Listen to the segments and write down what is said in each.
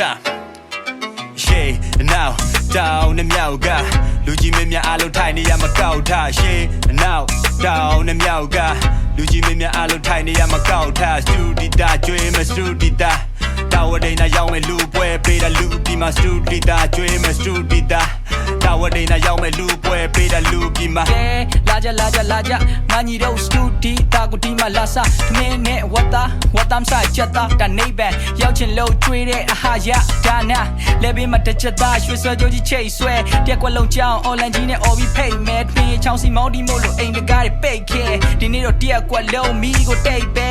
time Shit now down နဲ့မြောက်ကလူကြီးမင်းများအားလုံးထိုင်နေရမကောက်ထား Shit now down နဲ့မြောက်ကလူကြီးမင်းများအားလုံးထိုင်နေရမကောက်ထားစတူဒီတာကျွေးမစတူဒီတာတာဝဒိနာရောက်မဲ့လူပွဲပေးတာလူဒီမှာစတူဒီတာကျွေးမစတူဒီတာတာဝဒိနာရောက်မဲ့လူပွဲပေးတာလူဒီမှာလာကြငါညီတို့စတူဒီတာကိုဒီမှာလာစားသမင်းနဲ့ဝတ်သားဆိုင်ချက်သားတနေပန်ရောက်ချင်လို့ကျွေးတဲ့အဟာရဒါနာလဲပေးမတစ်ချက်သားရွှေဆွဲကြိုးကြီးချိတ်ဆွဲတက်ကွက်လုံးကြောင်းအွန်လိုင်းကြီးနဲ့အော်ပြီးဖိတ်မဲ့တွင်ချောင်းစီမောင်းဒီမို့လို့အိမ်တကားတွေပိတ်ခဲဒီနေ့တော့တက်ကွက်လုံးမီကိုတိတ်ပဲ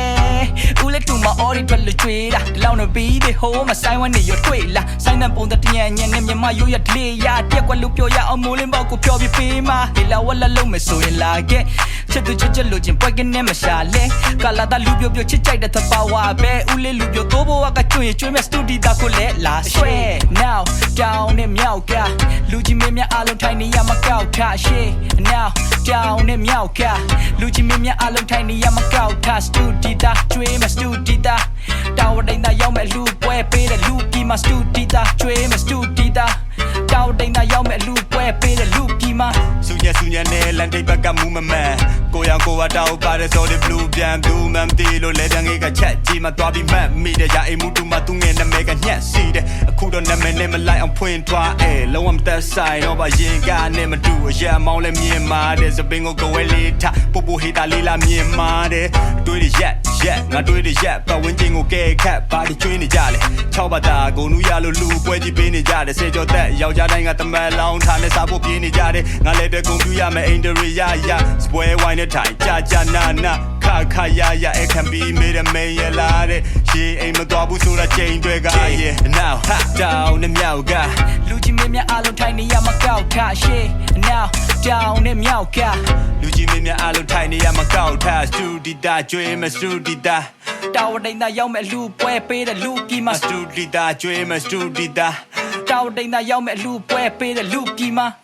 ဦးလက်တူမအော်ဒီထွက်လို့ကျွေးတာဒီလောက်တော့ပြီးပြီဟိုးမဆိုင်ဝမ်းနေရတွေ့လားဆိုင်တဲ့ပုံတညံ့ညံ့နဲ့မြမရိုးရဒလေးရတက်ကွက်လို့ပြောရအောင်မိုးလင်းပေါက်ကိုပြောပြီးပေးမှာဒီလာဝက်လက်လုံးမဆိုရင်လာခဲ့ချက်သူချက်လို့ချင်းပွဲကနေမရှာလဲကလာတာလူပြိုချစ်ကြိုက်တဲ့သဘာဝပဲဦးလေးလူပြိုတိုးဘဝကကျွေးကျွေးမဲ့စတူဒီတာကိုလဲလာဆွဲ now down နဲ့မြောက်ကလူကြီးမင်းများအားလုံးထိုင်နေရမကောက်ထားရှေ့ now down နဲ့မြောက်ကလူကြီးမင်းများအားလုံးထိုင်နေရမကောက်ထားစတူဒီတာကျွေးမဲ့စတူဒီတာတာဝဒိန်သားရောက်မဲ့လူပွဲပေးတဲ့လူကြီးမှာစတူဒီတာကျွေးမဲ့စတူဒီတာတာဝဒိန်သားရောက်မဲ့လူပွဲပေးတဲ့လူကြီးမှာဆူညံနဲ့လန်တိတ်ဘက်ကမူမမှန်ကိုရောင်ကိုဝတောက်ပါတဲ့စော်ဒီဘလူးပြန်ဘူးမမ်တီလို့လဲပြန်ငေးကချက်ကြီးမှသွားပြီးမှတ်မိတယ်ရာအိမ်မှုတူမှသူငယ်နာမည်ကညက်စီတယ်အခုတော့နာမည်နဲ့မလိုက်အောင်ဖွင့်ထွားလုံးဝမသက်ဆိုင်တော့ပါရင်ကနဲ့မတူအရာမောင်းလဲမြင်မာတဲ့စပင်းကိုကဝဲလေးထပူပူဟီတာလေးလာမြင်မာတဲ့တွေးရရက်ငါတွေးရရက်ပတ်ဝန်းကျင်ကိုကဲခတ်ပါတီကျွေးနေကြလေ6ဘာသာကိုနူးရလို့လူပွဲကြီးပေးနေကြတယ်စေကျော်သက်ယောက်ျားတိုင်းကတမန်လောင်းထားနဲ့စားဖို့ပြေးနေကြတယ်ငါလည်းပဲကွန်ပျူတာမဲ့အိန္ဒရီရစပွဲဝိုင်းနဲ့ထိုင်ကြာနာခါရအခမ်းပြီးမေးတယ်မေးရလာတဲ့ရေအိမ်မသွားဘူးဆိုတာချိန်တွေကnow down နဲ့မြောက်ကလူကြီးမင်းများအားလုံးထိုင်နေရမကောက်ထားရှေ့ now down နဲ့မြောက်ကလူကြီးမင်းများအားလုံးထိုင်နေရမကောက်ထားစတူဒီတာကျွေးမစတူဒီတာတာဝဒိန်သားရောက်မဲ့လူပွဲပေးတဲ့လူကြီးမှာစတူဒီတာကျွေးမစတူဒီတာတာဝဒိန်သားရောက်မဲ့လူပွဲပေးတဲ့လူကြီးမှာ